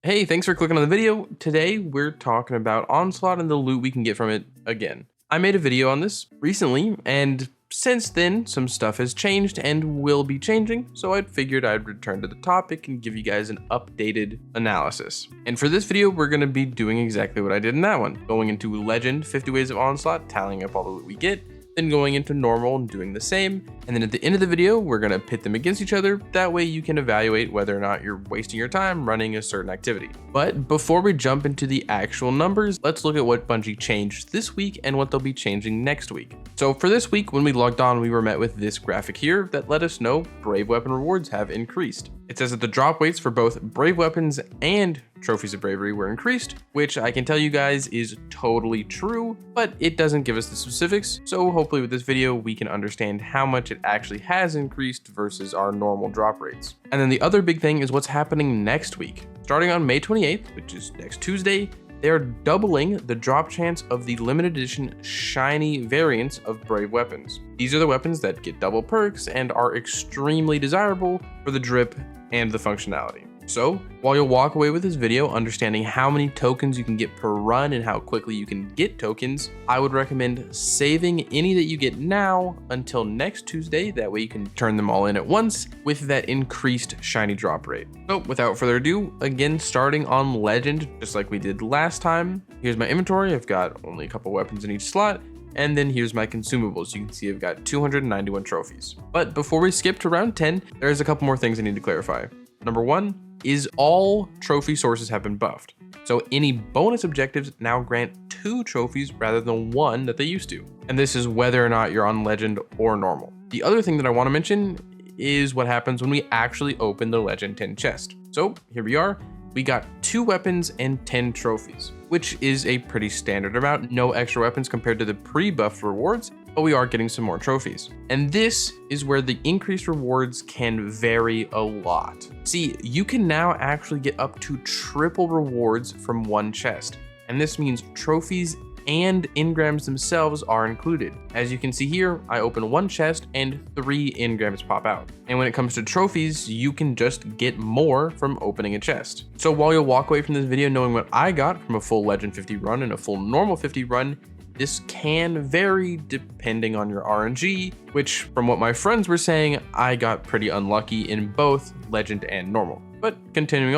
Hey, thanks for clicking on the video. Today, we're talking about Onslaught and the loot we can get from it again. I made a video on this recently, and since then, some stuff has changed and will be changing, so I figured I'd return to the topic and give you guys an updated analysis. And for this video, we're going to be doing exactly what I did in that one, going into Legend, 50 Ways of Onslaught, tallying up all the loot we get, then going into normal and doing the same. And then at the end of the video, we're going to pit them against each other. That way you can evaluate whether or not you're wasting your time running a certain activity. But before we jump into the actual numbers, let's look at what Bungie changed this week and what they'll be changing next week. So for this week, when we logged on, we were met with this graphic here that let us know Brave Weapon rewards have increased. It says that the drop weights for both Brave Weapons and Trophies of Bravery were increased, which I can tell you guys is totally true, but it doesn't give us the specifics. So hopefully with this video, we can understand how much it actually has increased versus our normal drop rates. And then the other big thing is what's happening next week. Starting on May 28th, which is next Tuesday, they are doubling the drop chance of the limited edition shiny variants of Brave Weapons. These are the weapons that get double perks and are extremely desirable for the drip and the functionality. So while you'll walk away with this video understanding how many tokens you can get per run and how quickly you can get tokens, I would recommend saving any that you get now until next Tuesday. That way you can turn them all in at once with that increased shiny drop rate. So without further ado, again, starting on Legend, just like we did last time, here's my inventory. I've got only a couple weapons in each slot. And then here's my consumables. You can see I've got 291 trophies. But before we skip to round 10, there's a couple more things I need to clarify. Number one, is all trophy sources have been buffed. So any bonus objectives now grant 2 trophies rather than 1 that they used to. And this is whether or not you're on Legend or normal. The other thing that I want to mention is what happens when we actually open the Legend 10 chest. So here we are. We got 2 weapons and 10 trophies, which is a pretty standard amount. No extra weapons compared to the pre-buff rewards, but we are getting some more trophies. And this is where the increased rewards can vary a lot. See, you can now actually get up to triple rewards from one chest. And this means trophies and engrams themselves are included. As you can see here, I open one chest and 3 engrams pop out. And when it comes to trophies, you can just get more from opening a chest. So while you'll walk away from this video knowing what I got from a full Legend 50 run and a full normal 50 run, this can vary depending on your RNG, which from what my friends were saying, I got pretty unlucky in both Legend and normal. But continuing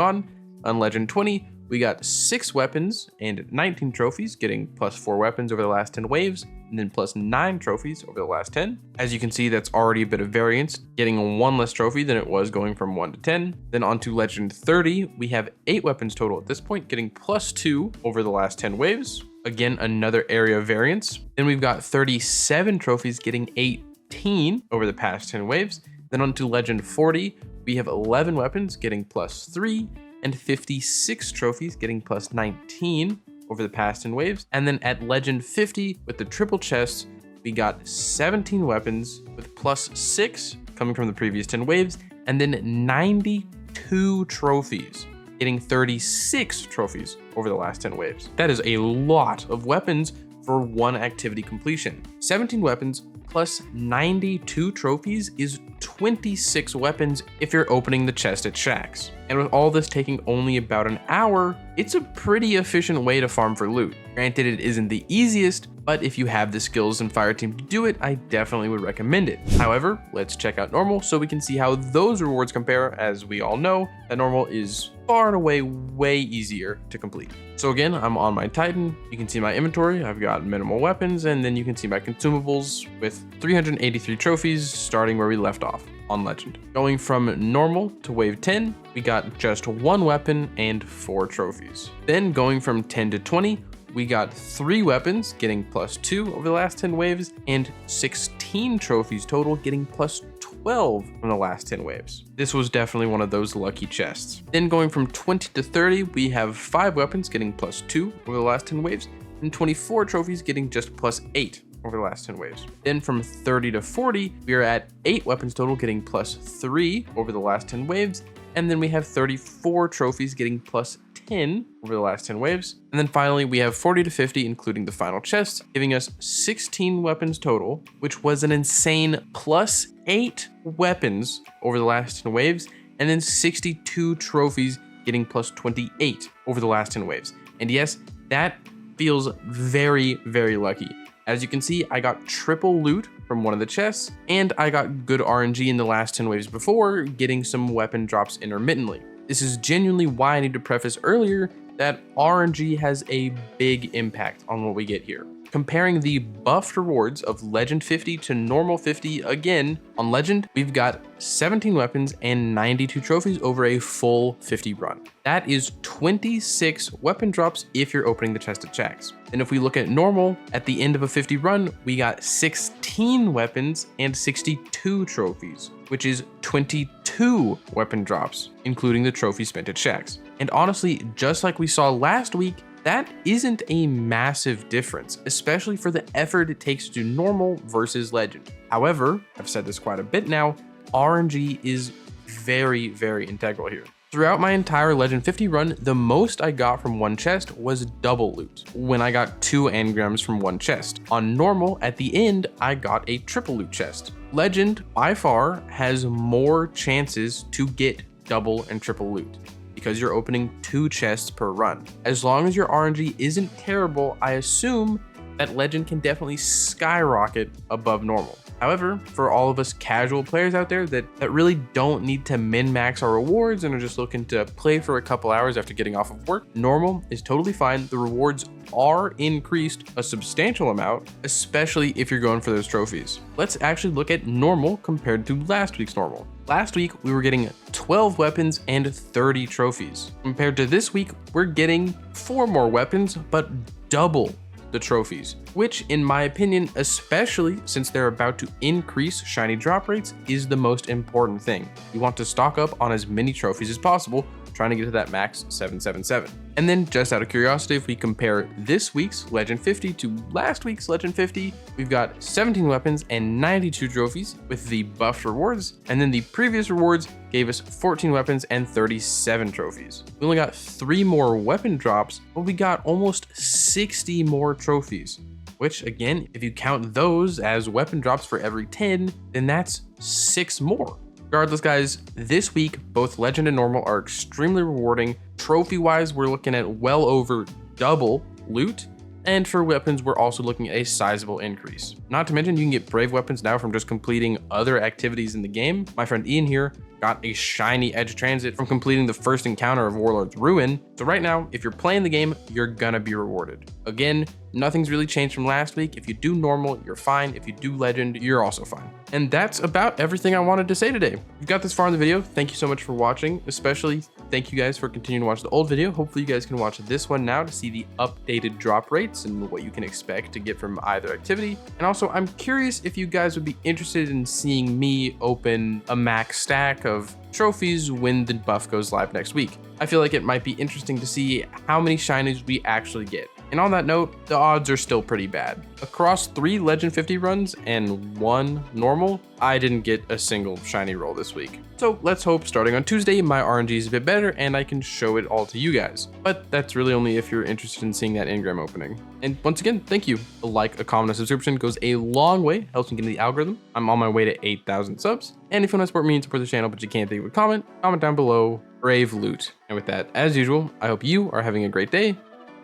on Legend 20, we got 6 weapons and 19 trophies, getting plus 4 weapons over the last 10 waves, and then plus 9 trophies over the last 10. As you can see, that's already a bit of variance, getting 1 less trophy than it was going from 1 to 10. Then on to Legend 30, we have 8 weapons total at this point, getting plus 2 over the last 10 waves. Again, another area of variance. Then we've got 37 trophies, getting 18 over the past 10 waves. Then on to Legend 40, we have 11 weapons, getting plus 3. And 56 trophies, getting plus 19 over the past 10 waves. And then at Legend 50, with the triple chests, we got 17 weapons with plus 6 coming from the previous 10 waves, and then 92 trophies, getting 36 trophies over the last 10 waves. That is a lot of weapons for one activity completion. 17 weapons plus 92 trophies is 26 weapons if you're opening the chest at Shack's. And with all this taking only about an hour, it's a pretty efficient way to farm for loot. Granted, it isn't the easiest, but if you have the skills and fireteam to do it, I definitely would recommend it. However, let's check out normal so we can see how those rewards compare. As we all know, that normal is far and away way easier to complete. So again, I'm on my Titan. You can see my inventory. I've got minimal weapons, and then you can see my consumables with 383 trophies starting where we left off on Legend. Going from normal to wave 10, we got just 1 weapon and 4 trophies. Then going from 10 to 20, we got 3 weapons, getting plus 2 over the last 10 waves, and 16 trophies total, getting plus 12 from the last 10 waves. This was definitely one of those lucky chests. Then going from 20 to 30, we have 5 weapons, getting plus 2 over the last 10 waves, and 24 trophies, getting just plus 8 over the last 10 waves. Then from 30 to 40, we are at 8 weapons total, getting plus 3 over the last 10 waves. And then we have 34 trophies, getting plus 10 over the last 10 waves. And then finally, we have 40 to 50, including the final chest, giving us 16 weapons total, which was an insane plus 8 weapons over the last 10 waves. And then 62 trophies, getting plus 28 over the last 10 waves. And yes, that feels very, very lucky. As you can see, I got triple loot from one of the chests, and I got good RNG in the last 10 waves before, getting some weapon drops intermittently. This is genuinely why I need to preface earlier that RNG has a big impact on what we get here. Comparing the buffed rewards of Legend 50 to normal 50, again, on Legend, we've got 17 weapons and 92 trophies over a full 50 run. That is 26 weapon drops if you're opening the chest at Jax. And if we look at normal, at the end of a 50 run, we got 16 weapons and 62 trophies, which is 22 weapon drops, including the trophy spent at Jax. And honestly, just like we saw last week, that isn't a massive difference, especially for the effort it takes to do normal versus legend. However, I've said this quite a bit now, RNG is very, very integral here. Throughout my entire Legend 50 run, the most I got from one chest was double loot, when I got 2 engrams from one chest. On normal, at the end, I got a triple loot chest. Legend, by far, has more chances to get double and triple loot, because you're opening 2 chests per run. As long as your RNG isn't terrible, I assume that Legend can definitely skyrocket above normal. However, for all of us casual players out there that really don't need to min-max our rewards and are just looking to play for a couple hours after getting off of work, normal is totally fine. The rewards are increased a substantial amount, especially if you're going for those trophies. Let's actually look at normal compared to last week's normal. Last week, we were getting 12 weapons and 30 trophies. Compared to this week, we're getting 4 more weapons, but double the trophies, which in my opinion, especially since they're about to increase shiny drop rates, is the most important thing. You want to stock up on as many trophies as possible, trying to get to that max 777. And then just out of curiosity, if we compare this week's Legend 50 to last week's Legend 50, we've got 17 weapons and 92 trophies with the buffed rewards. And then the previous rewards gave us 14 weapons and 37 trophies. We only got 3 more weapon drops, but we got almost 60 more trophies, which again, if you count those as weapon drops for every 10, then that's 6 more. Regardless, guys, this week, both Legend and Normal are extremely rewarding. Trophy-wise, we're looking at well over double loot. And for weapons, we're also looking at a sizable increase. Not to mention, you can get brave weapons now from just completing other activities in the game. My friend Ian here got a shiny Edge Transit from completing the first encounter of Warlord's Ruin. So right now, if you're playing the game, you're gonna be rewarded. Again, nothing's really changed from last week. If you do normal, you're fine. If you do legend, you're also fine. And that's about everything I wanted to say today. If you got this far in the video, thank you so much for watching. Especially thank you guys for continuing to watch the old video. Hopefully you guys can watch this one now to see the updated drop rates and what you can expect to get from either activity. And also, I'm curious if you guys would be interested in seeing me open a max stack of trophies when the buff goes live next week. I feel like it might be interesting to see how many shinies we actually get. And on that note, the odds are still pretty bad. Across 3 Legend 50 runs and 1 normal, I didn't get a single shiny roll this week. So let's hope starting on Tuesday, my RNG is a bit better and I can show it all to you guys. But that's really only if you're interested in seeing that engram opening. And once again, thank you. A like, a comment, a subscription goes a long way, helps me get in the algorithm. I'm on my way to 8,000 subs. And if you want to support me and support the channel, but you can't think of a comment down below. Brave loot. And with that, as usual, I hope you are having a great day,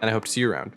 and I hope to see you around.